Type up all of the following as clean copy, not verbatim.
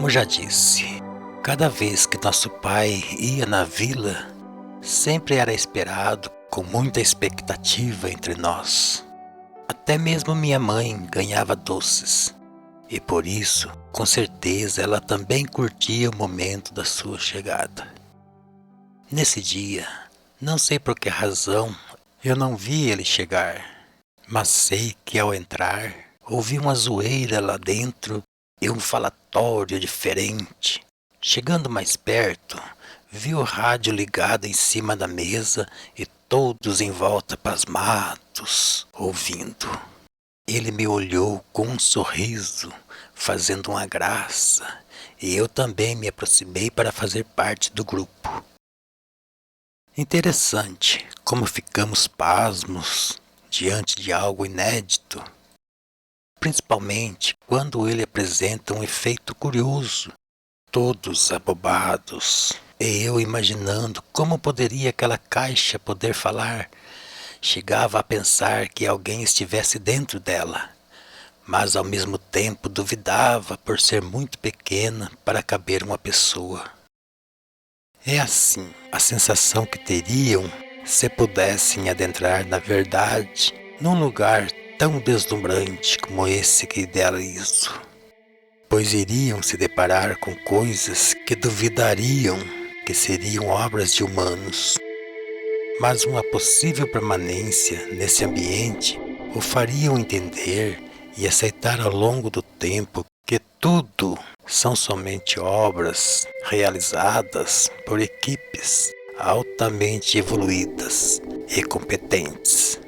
Como já disse, cada vez que nosso pai ia na vila, sempre era esperado com muita expectativa entre nós. Até mesmo minha mãe ganhava doces, e por isso, com certeza, ela também curtia o momento da sua chegada. Nesse dia, não sei por que razão, eu não vi ele chegar, mas sei que ao entrar, ouvi uma zoeira lá dentro e um falatório diferente. Chegando mais perto, vi o rádio ligado em cima da mesa e todos em volta pasmados, ouvindo. Ele me olhou com um sorriso, fazendo uma graça, e eu também me aproximei para fazer parte do grupo. Interessante como ficamos pasmos diante de algo inédito, principalmente quando ele apresenta um efeito curioso, todos abobados, e eu imaginando como poderia aquela caixa poder falar. Chegava a pensar que alguém estivesse dentro dela, mas ao mesmo tempo duvidava por ser muito pequena para caber uma pessoa. É assim a sensação que teriam se pudessem adentrar na verdade num lugar tão deslumbrante como esse que idealizo, pois iriam se deparar com coisas que duvidariam que seriam obras de humanos. Mas uma possível permanência nesse ambiente o fariam entender e aceitar ao longo do tempo que tudo são somente obras realizadas por equipes altamente evoluídas e competentes.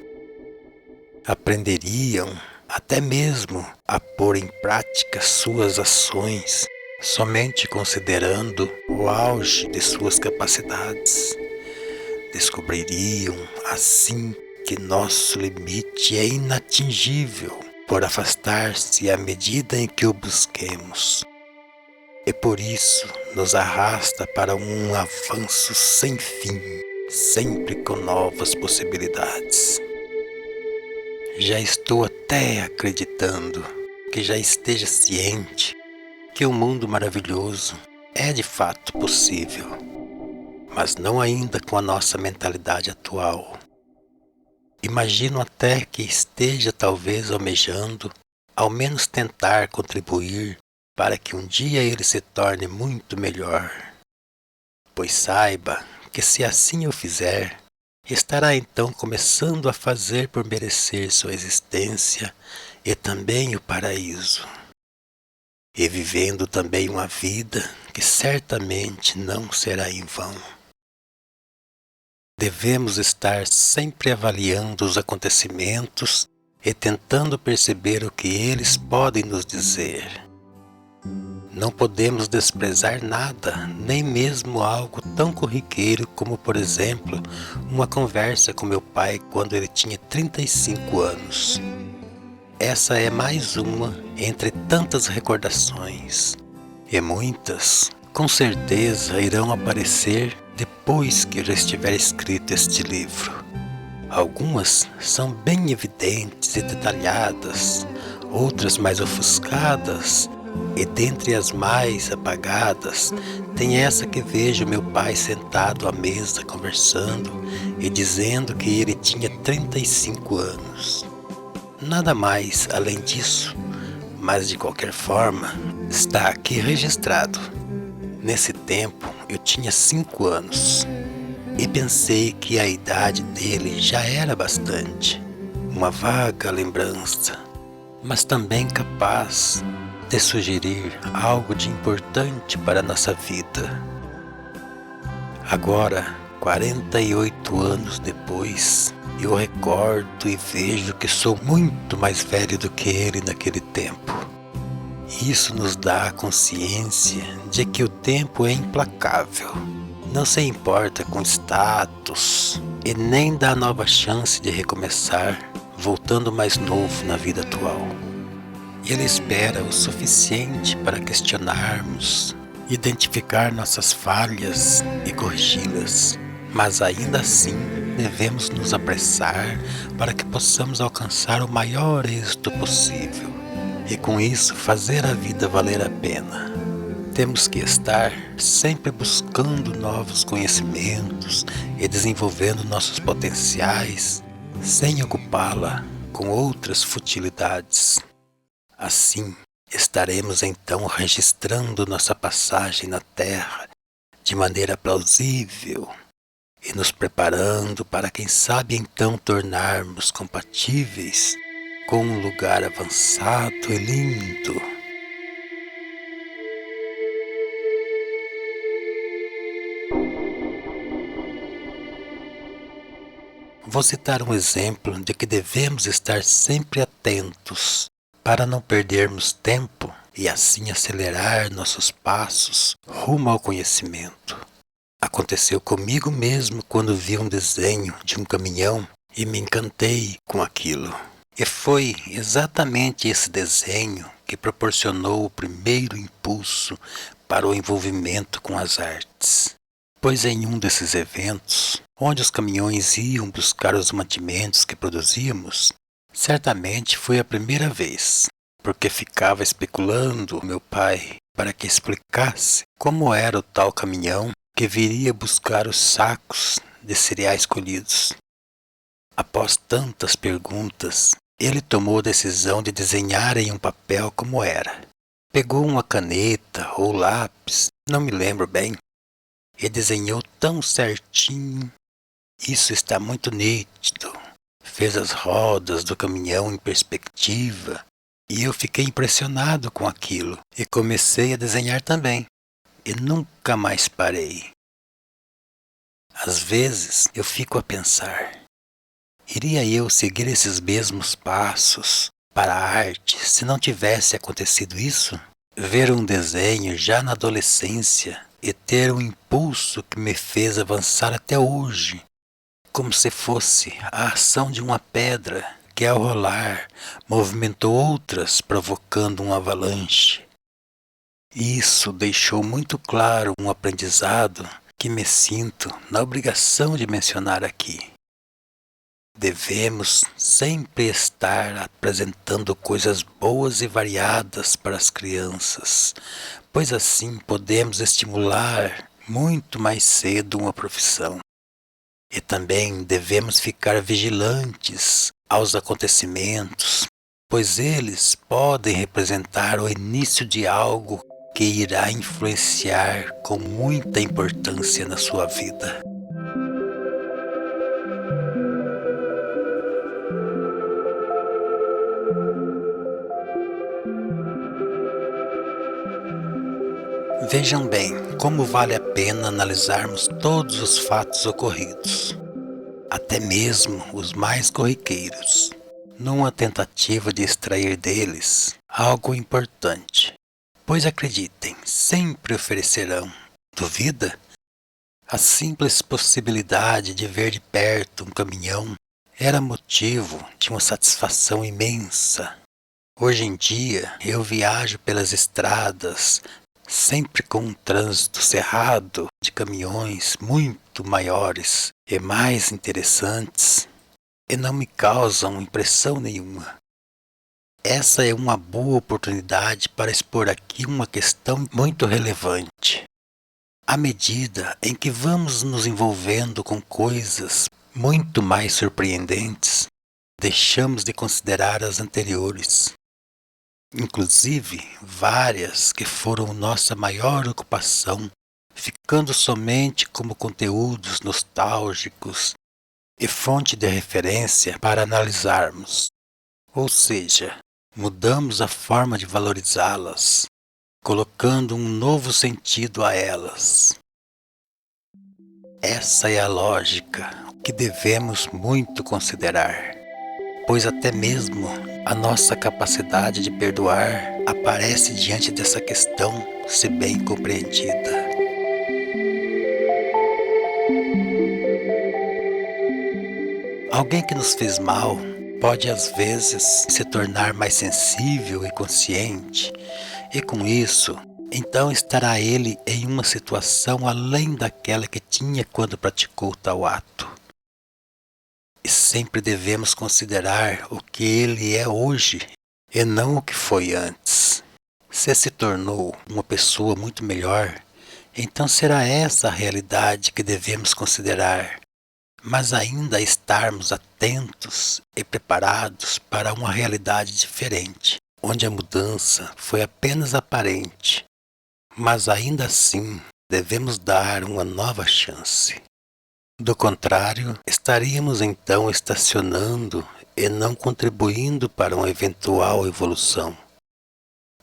Aprenderiam até mesmo a pôr em prática suas ações somente considerando o auge de suas capacidades. Descobririam assim que nosso limite é inatingível por afastar-se à medida em que o busquemos. E por isso nos arrasta para um avanço sem fim, sempre com novas possibilidades. Já estou até acreditando que já esteja ciente que o mundo maravilhoso é de fato possível, mas não ainda com a nossa mentalidade atual. Imagino até que esteja talvez almejando, ao menos tentar contribuir para que um dia ele se torne muito melhor. Pois saiba que se assim o fizer, estará então começando a fazer por merecer sua existência e também o paraíso. E vivendo também uma vida que certamente não será em vão. Devemos estar sempre avaliando os acontecimentos e tentando perceber o que eles podem nos dizer. Não podemos desprezar nada, nem mesmo algo tão corriqueiro como, por exemplo, uma conversa com meu pai quando ele tinha 35 anos. Essa é mais uma entre tantas recordações, e muitas, com certeza, irão aparecer depois que já estiver escrito este livro. Algumas são bem evidentes e detalhadas, outras mais ofuscadas, e dentre as mais apagadas, tem essa que vejo meu pai sentado à mesa conversando e dizendo que ele tinha 35 anos. Nada mais além disso, mas de qualquer forma, está aqui registrado. Nesse tempo eu tinha 5 anos e pensei que a idade dele já era bastante, uma vaga lembrança, mas também capaz de sugerir algo de importante para a nossa vida. Agora, 48 anos depois, eu recordo e vejo que sou muito mais velho do que ele naquele tempo. Isso nos dá a consciência de que o tempo é implacável. Não se importa com status e nem dá nova chance de recomeçar, voltando mais novo na vida atual. Ele espera o suficiente para questionarmos, identificar nossas falhas e corrigi-las. Mas ainda assim, devemos nos apressar para que possamos alcançar o maior êxito possível e com isso fazer a vida valer a pena. Temos que estar sempre buscando novos conhecimentos e desenvolvendo nossos potenciais sem ocupá-la com outras futilidades. Assim, estaremos então registrando nossa passagem na Terra de maneira plausível e nos preparando para quem sabe então tornarmos compatíveis com um lugar avançado e lindo. Vou citar um exemplo de que devemos estar sempre atentos para não perdermos tempo e assim acelerar nossos passos rumo ao conhecimento. Aconteceu comigo mesmo quando vi um desenho de um caminhão e me encantei com aquilo. E foi exatamente esse desenho que proporcionou o primeiro impulso para o envolvimento com as artes. Pois em um desses eventos, onde os caminhões iam buscar os mantimentos que produzíamos, certamente foi a primeira vez, porque ficava especulando meu pai para que explicasse como era o tal caminhão que viria buscar os sacos de cereais colhidos. Após tantas perguntas, ele tomou a decisão de desenhar em um papel como era. Pegou uma caneta ou lápis, não me lembro bem, e desenhou tão certinho. Isso está muito nítido. Fez as rodas do caminhão em perspectiva e eu fiquei impressionado com aquilo e comecei a desenhar também. E nunca mais parei. Às vezes eu fico a pensar, iria eu seguir esses mesmos passos para a arte se não tivesse acontecido isso? Ver um desenho já na adolescência e ter um impulso que me fez avançar até hoje, como se fosse a ação de uma pedra que ao rolar movimentou outras provocando um avalanche. Isso deixou muito claro um aprendizado que me sinto na obrigação de mencionar aqui. Devemos sempre estar apresentando coisas boas e variadas para as crianças, pois assim podemos estimular muito mais cedo uma profissão. E também devemos ficar vigilantes aos acontecimentos, pois eles podem representar o início de algo que irá influenciar com muita importância na sua vida. Vejam bem como vale a pena analisarmos todos os fatos ocorridos, até mesmo os mais corriqueiros, numa tentativa de extrair deles algo importante. Pois acreditem, sempre oferecerão. Duvida? A simples possibilidade de ver de perto um caminhão era motivo de uma satisfação imensa. Hoje em dia eu viajo pelas estradas, sempre com um trânsito cerrado de caminhões muito maiores e mais interessantes, e não me causam impressão nenhuma. Essa é uma boa oportunidade para expor aqui uma questão muito relevante. À medida em que vamos nos envolvendo com coisas muito mais surpreendentes, deixamos de considerar as anteriores. Inclusive, várias que foram nossa maior ocupação, ficando somente como conteúdos nostálgicos e fonte de referência para analisarmos. Ou seja, mudamos a forma de valorizá-las, colocando um novo sentido a elas. Essa é a lógica, que devemos muito considerar, pois até mesmo a nossa capacidade de perdoar aparece diante dessa questão, se bem compreendida. Alguém que nos fez mal pode às vezes se tornar mais sensível e consciente, e com isso, então estará ele em uma situação além daquela que tinha quando praticou tal ato. E sempre devemos considerar o que ele é hoje e não o que foi antes. Se tornou uma pessoa muito melhor, então será essa a realidade que devemos considerar, mas ainda estarmos atentos e preparados para uma realidade diferente, onde a mudança foi apenas aparente, mas ainda assim devemos dar uma nova chance. Do contrário, estaríamos então estacionando e não contribuindo para uma eventual evolução,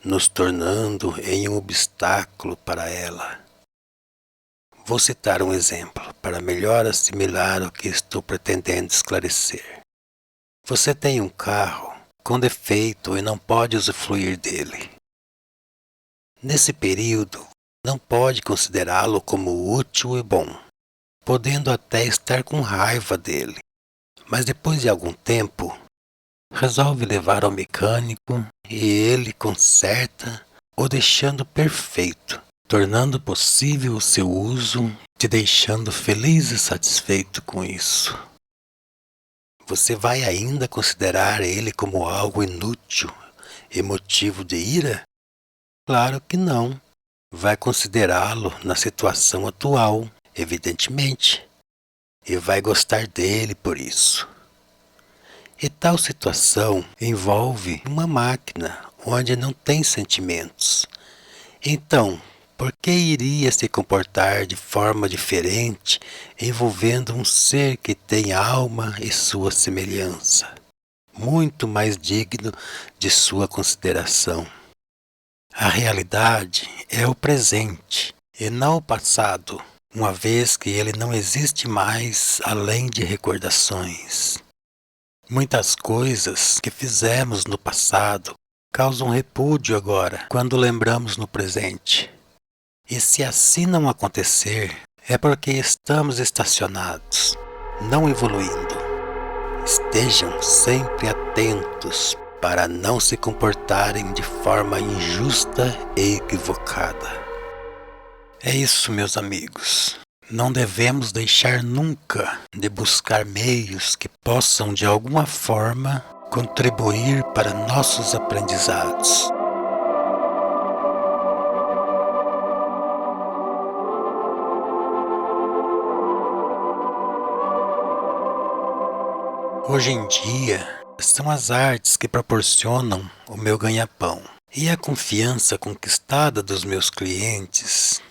nos tornando em um obstáculo para ela. Vou citar um exemplo para melhor assimilar o que estou pretendendo esclarecer. Você tem um carro com defeito e não pode usufruir dele. Nesse período, não pode considerá-lo como útil e bom, podendo até estar com raiva dele. Mas depois de algum tempo, resolve levar ao mecânico e ele conserta, o deixando perfeito, tornando possível o seu uso, te deixando feliz e satisfeito com isso. Você vai ainda considerar ele como algo inútil e motivo de ira? Claro que não. Vai considerá-lo na situação atual, evidentemente, e vai gostar dele por isso. E tal situação envolve uma máquina onde não tem sentimentos. Então, por que iria se comportar de forma diferente envolvendo um ser que tem alma e sua semelhança, muito mais digno de sua consideração? A realidade é o presente e não o passado, uma vez que ele não existe mais além de recordações. Muitas coisas que fizemos no passado causam repúdio agora, quando lembramos no presente. E se assim não acontecer, é porque estamos estacionados, não evoluindo. Estejam sempre atentos para não se comportarem de forma injusta e equivocada. É isso, meus amigos. Não devemos deixar nunca de buscar meios que possam de alguma forma contribuir para nossos aprendizados. Hoje em dia, são as artes que proporcionam o meu ganha-pão, e a confiança conquistada dos meus clientes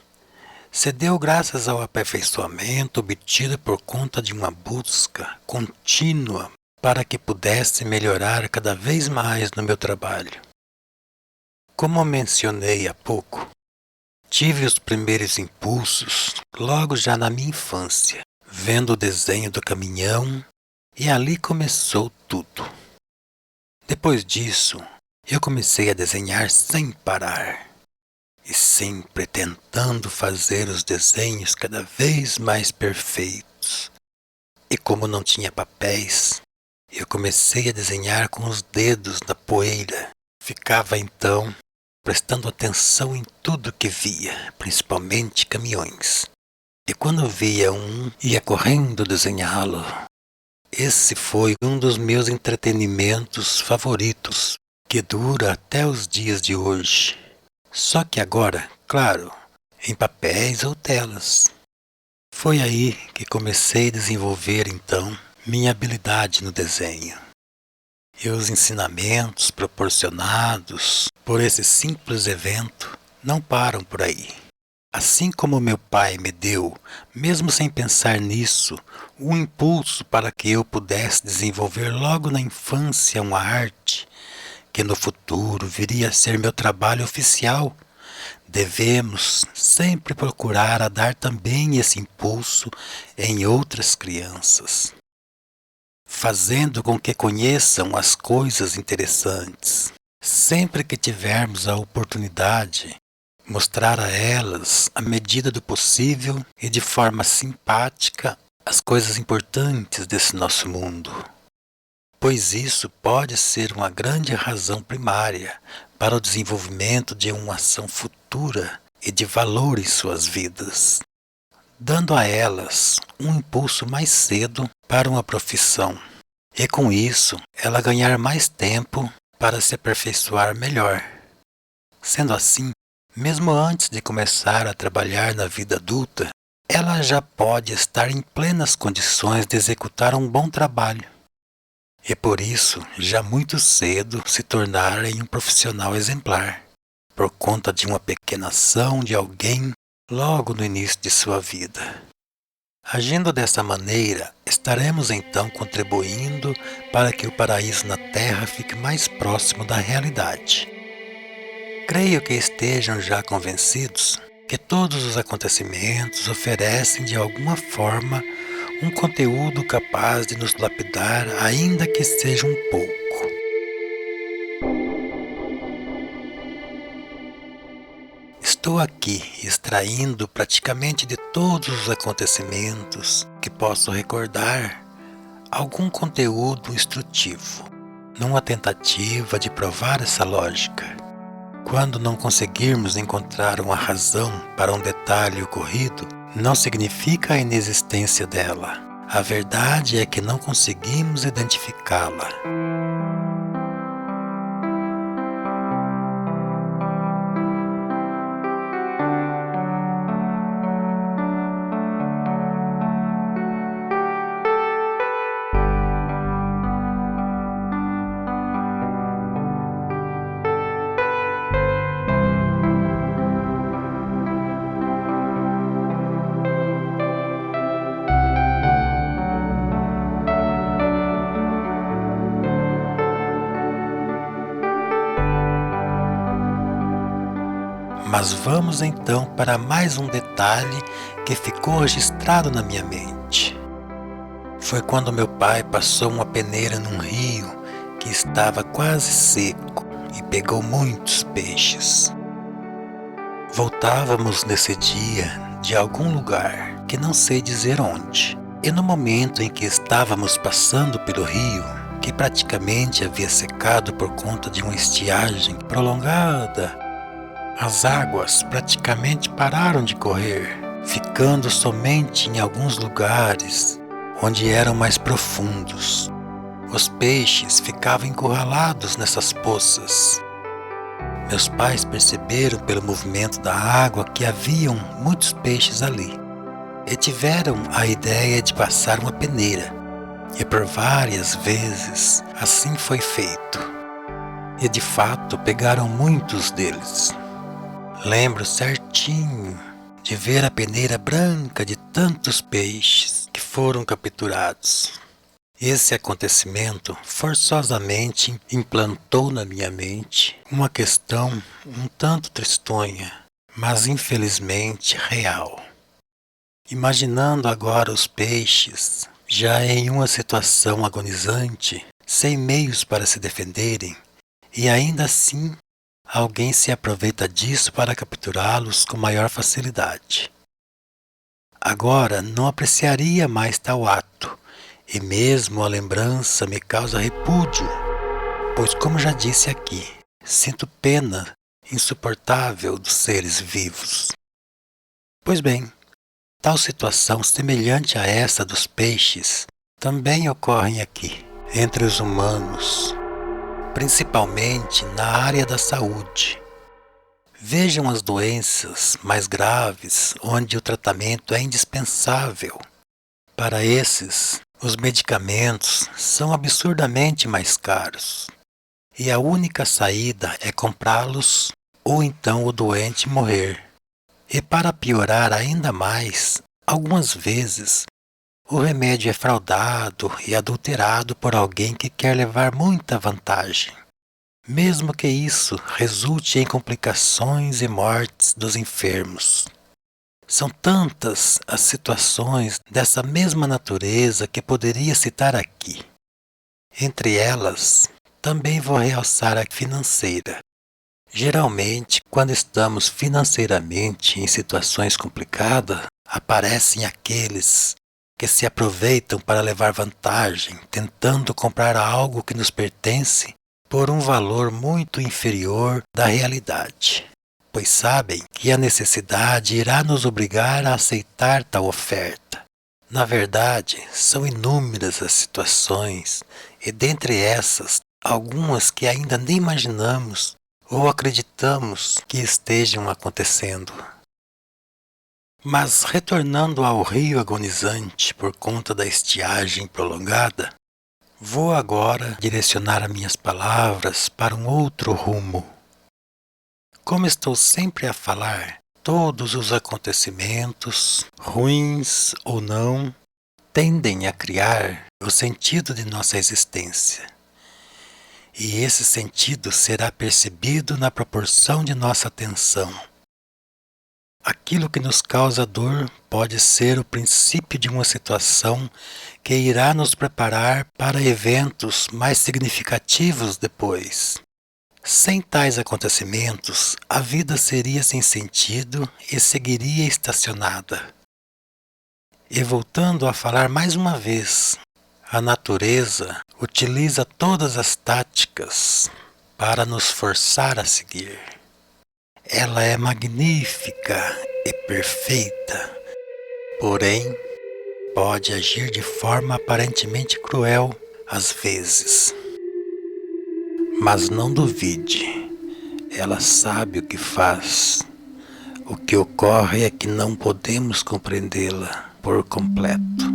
se deu graças ao aperfeiçoamento obtido por conta de uma busca contínua para que pudesse melhorar cada vez mais no meu trabalho. Como mencionei há pouco, tive os primeiros impulsos logo já na minha infância, vendo o desenho do caminhão, e ali começou tudo. Depois disso, eu comecei a desenhar sem parar, e sempre tentando fazer os desenhos cada vez mais perfeitos. E como não tinha papéis, eu comecei a desenhar com os dedos na poeira. Ficava então prestando atenção em tudo que via, principalmente caminhões. E quando via um, ia correndo desenhá-lo. Esse foi um dos meus entretenimentos favoritos, que dura até os dias de hoje. Só que agora, claro, em papéis ou telas. Foi aí que comecei a desenvolver então minha habilidade no desenho. E os ensinamentos proporcionados por esse simples evento não param por aí. Assim como meu pai me deu, mesmo sem pensar nisso, um impulso para que eu pudesse desenvolver logo na infância uma arte que no futuro viria a ser meu trabalho oficial, devemos sempre procurar a dar também esse impulso em outras crianças, fazendo com que conheçam as coisas interessantes. Sempre que tivermos a oportunidade, mostrar a elas, à medida do possível e de forma simpática, as coisas importantes desse nosso mundo, pois isso pode ser uma grande razão primária para o desenvolvimento de uma ação futura e de valor em suas vidas, dando a elas um impulso mais cedo para uma profissão, e com isso ela ganhar mais tempo para se aperfeiçoar melhor. Sendo assim, mesmo antes de começar a trabalhar na vida adulta, ela já pode estar em plenas condições de executar um bom trabalho. E por isso, já muito cedo, se tornar em um profissional exemplar, por conta de uma pequena ação de alguém logo no início de sua vida. Agindo dessa maneira, estaremos então contribuindo para que o paraíso na Terra fique mais próximo da realidade. Creio que estejam já convencidos que todos os acontecimentos oferecem de alguma forma um conteúdo capaz de nos lapidar, ainda que seja um pouco. Estou aqui extraindo praticamente de todos os acontecimentos que posso recordar algum conteúdo instrutivo, numa tentativa de provar essa lógica. Quando não conseguirmos encontrar uma razão para um detalhe ocorrido, não significa a inexistência dela. A verdade é que não conseguimos identificá-la. Mas vamos então para mais um detalhe que ficou registrado na minha mente. Foi quando meu pai passou uma peneira num rio que estava quase seco e pegou muitos peixes. Voltávamos nesse dia de algum lugar que não sei dizer onde, e no momento em que estávamos passando pelo rio, que praticamente havia secado por conta de uma estiagem prolongada, as águas praticamente pararam de correr, ficando somente em alguns lugares onde eram mais profundos. Os peixes ficavam encurralados nessas poças. Meus pais perceberam pelo movimento da água que haviam muitos peixes ali, e tiveram a ideia de passar uma peneira, e por várias vezes assim foi feito, e de fato pegaram muitos deles. Lembro certinho de ver a peneira branca de tantos peixes que foram capturados. Esse acontecimento forçosamente implantou na minha mente uma questão um tanto tristonha, mas infelizmente real. Imaginando agora os peixes, já em uma situação agonizante, sem meios para se defenderem, e ainda assim alguém se aproveita disso para capturá-los com maior facilidade. Agora não apreciaria mais tal ato, e mesmo a lembrança me causa repúdio, pois, como já disse aqui, sinto pena insuportável dos seres vivos. Pois bem, tal situação semelhante a essa dos peixes também ocorre aqui, entre os humanos, principalmente na área da saúde. Vejam as doenças mais graves onde o tratamento é indispensável. Para esses, os medicamentos são absurdamente mais caros, e a única saída é comprá-los ou então o doente morrer. E para piorar ainda mais, algumas vezes o remédio é fraudado e adulterado por alguém que quer levar muita vantagem, mesmo que isso resulte em complicações e mortes dos enfermos. São tantas as situações dessa mesma natureza que poderia citar aqui. Entre elas, também vou realçar a financeira. Geralmente, quando estamos financeiramente em situações complicadas, aparecem aqueles que se aproveitam para levar vantagem, tentando comprar algo que nos pertence por um valor muito inferior da realidade, pois sabem que a necessidade irá nos obrigar a aceitar tal oferta. Na verdade, são inúmeras as situações, e dentre essas, algumas que ainda nem imaginamos ou acreditamos que estejam acontecendo. Mas retornando ao rio agonizante por conta da estiagem prolongada, vou agora direcionar as minhas palavras para um outro rumo. Como estou sempre a falar, todos os acontecimentos, ruins ou não, tendem a criar o sentido de nossa existência. E esse sentido será percebido na proporção de nossa atenção. Aquilo que nos causa dor pode ser o princípio de uma situação que irá nos preparar para eventos mais significativos depois. Sem tais acontecimentos, a vida seria sem sentido e seguiria estacionada. E voltando a falar mais uma vez, a natureza utiliza todas as táticas para nos forçar a seguir. Ela é magnífica e perfeita, porém pode agir de forma aparentemente cruel às vezes. Mas não duvide, ela sabe o que faz. O que ocorre é que não podemos compreendê-la por completo.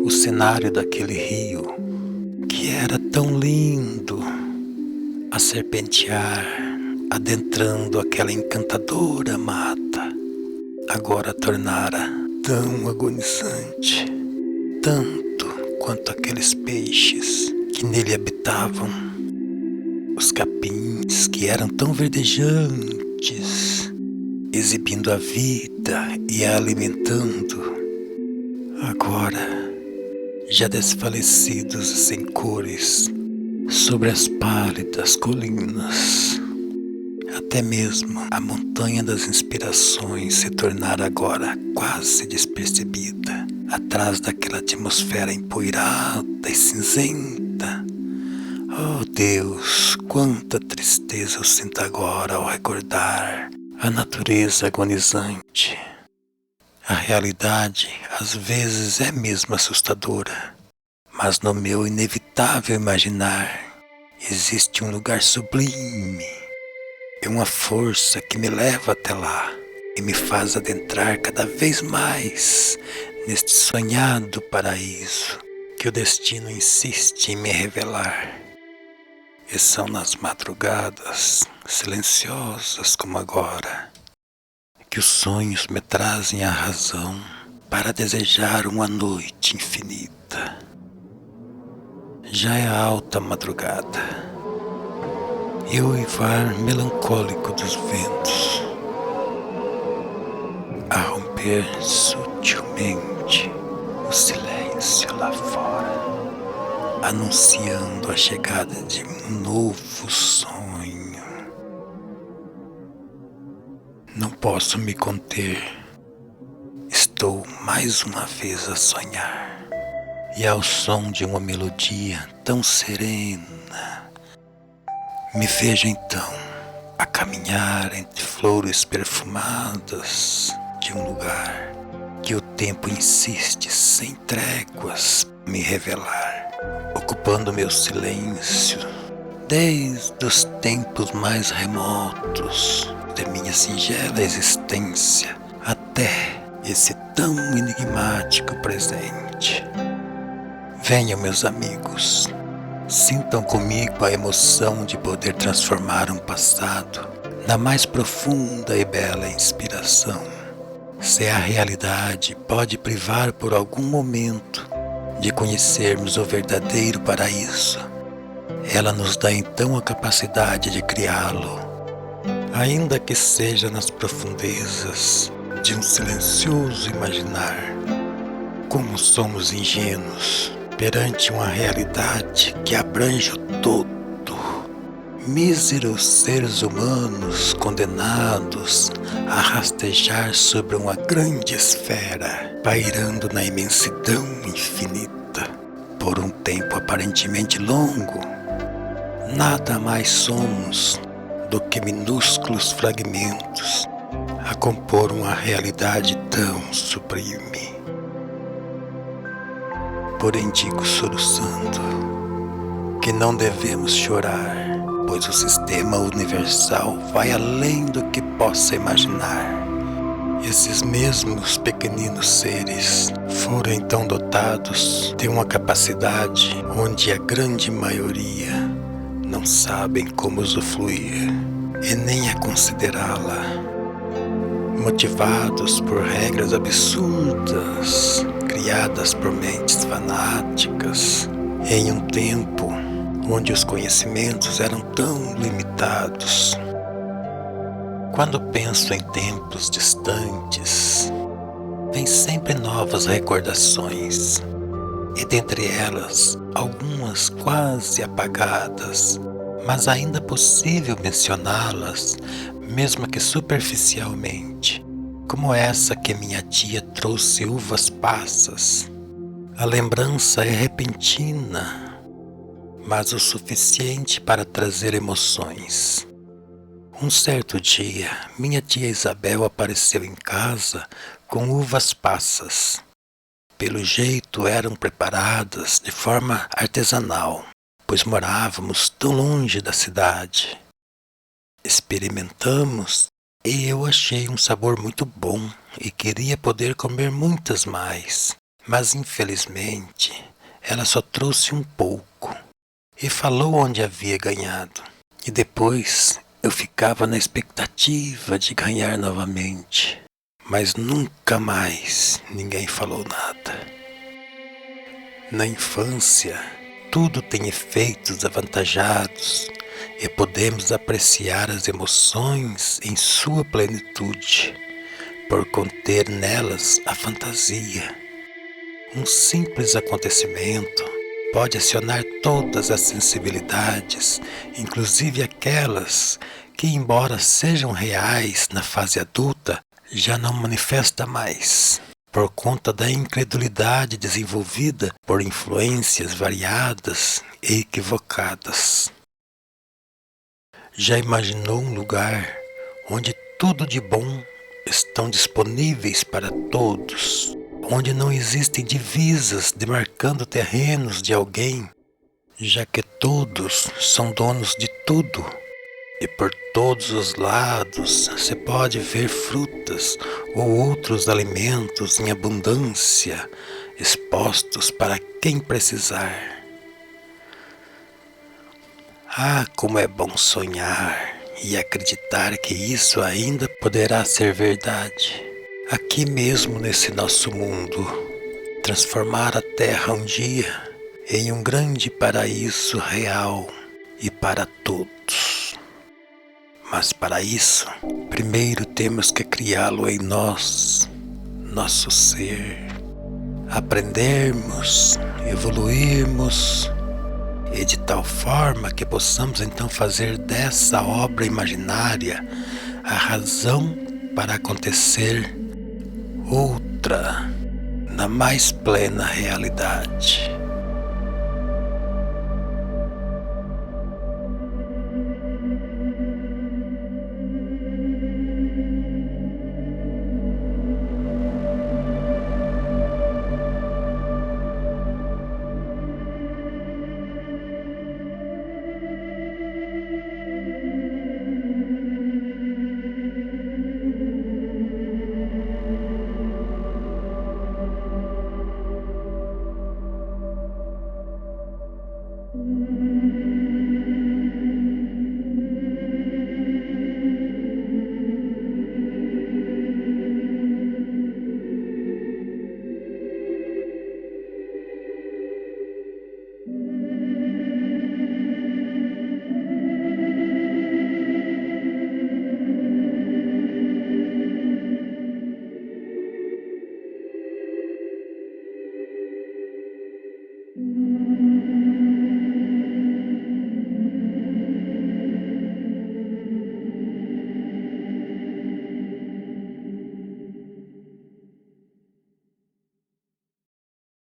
O cenário daquele rio, que era tão lindo, a serpentear, adentrando aquela encantadora mata, agora tornara tão agonizante, tanto quanto aqueles peixes que nele habitavam, os capins que eram tão verdejantes, exibindo a vida e a alimentando, agora já desfalecidos e sem cores, sobre as pálidas colinas. Até mesmo a montanha das inspirações se tornara agora quase despercebida, atrás daquela atmosfera empoeirada e cinzenta. Oh Deus, quanta tristeza eu sinto agora ao recordar a natureza agonizante. A realidade às vezes é mesmo assustadora, mas no meu inevitável imaginar existe um lugar sublime e uma força que me leva até lá e me faz adentrar cada vez mais neste sonhado paraíso que o destino insiste em me revelar. E são nas madrugadas silenciosas como agora que os sonhos me trazem a razão para desejar uma noite infinita. Já é alta madrugada e o uivar melancólico dos ventos a romper sutilmente o silêncio lá fora, anunciando a chegada de um novo sonho. Não posso me conter, estou mais uma vez a sonhar, e ao som de uma melodia tão serena, me vejo então a caminhar entre flores perfumadas de um lugar que o tempo insiste sem tréguas me revelar, ocupando meu silêncio desde os tempos mais remotos de minha singela existência até esse tão enigmático presente. Venham, meus amigos, sintam comigo a emoção de poder transformar um passado na mais profunda e bela inspiração. Se a realidade pode privar por algum momento de conhecermos o verdadeiro paraíso, ela nos dá então a capacidade de criá-lo, ainda que seja nas profundezas de um silencioso imaginar. Como somos ingênuos perante uma realidade que abrange o todo. Míseros seres humanos condenados a rastejar sobre uma grande esfera, pairando na imensidão infinita, por um tempo aparentemente longo. Nada mais somos do que minúsculos fragmentos a compor uma realidade tão sublime. Porém digo soluçando que não devemos chorar, pois o sistema universal vai além do que possa imaginar. Esses mesmos pequeninos seres foram então dotados de uma capacidade onde a grande maioria não sabem como usufruir e nem a considerá-la. Motivados por regras absurdas, criadas por mentes fanáticas, em um tempo onde os conhecimentos eram tão limitados. Quando penso em tempos distantes, vem sempre novas recordações, e dentre elas, algumas quase apagadas, mas ainda possível mencioná-las, mesmo que superficialmente, como essa que minha tia trouxe uvas passas. A lembrança é repentina, mas o suficiente para trazer emoções. Um certo dia, minha tia Isabel apareceu em casa com uvas passas. Pelo jeito eram preparadas de forma artesanal, pois morávamos tão longe da cidade. Experimentamos e eu achei um sabor muito bom e queria poder comer muitas mais, mas infelizmente ela só trouxe um pouco e falou onde havia ganhado. E depois eu ficava na expectativa de ganhar novamente, mas nunca mais ninguém falou nada. Na infância, tudo tem efeitos avantajados e podemos apreciar as emoções em sua plenitude, por conter nelas a fantasia. Um simples acontecimento pode acionar todas as sensibilidades, inclusive aquelas que, embora sejam reais na fase adulta, já não manifesta mais, por conta da incredulidade desenvolvida por influências variadas e equivocadas. Já imaginou um lugar onde tudo de bom estão disponíveis para todos, onde não existem divisas demarcando terrenos de alguém, já que todos são donos de tudo, e por todos os lados se pode ver frutas ou outros alimentos em abundância, expostos para quem precisar. Ah, como é bom sonhar e acreditar que isso ainda poderá ser verdade. Aqui mesmo nesse nosso mundo, transformar a Terra um dia em um grande paraíso real e para todos. Mas para isso, primeiro temos que criá-lo em nós, nosso ser, aprendermos, evoluirmos, e de tal forma que possamos então fazer dessa obra imaginária a razão para acontecer outra na mais plena realidade.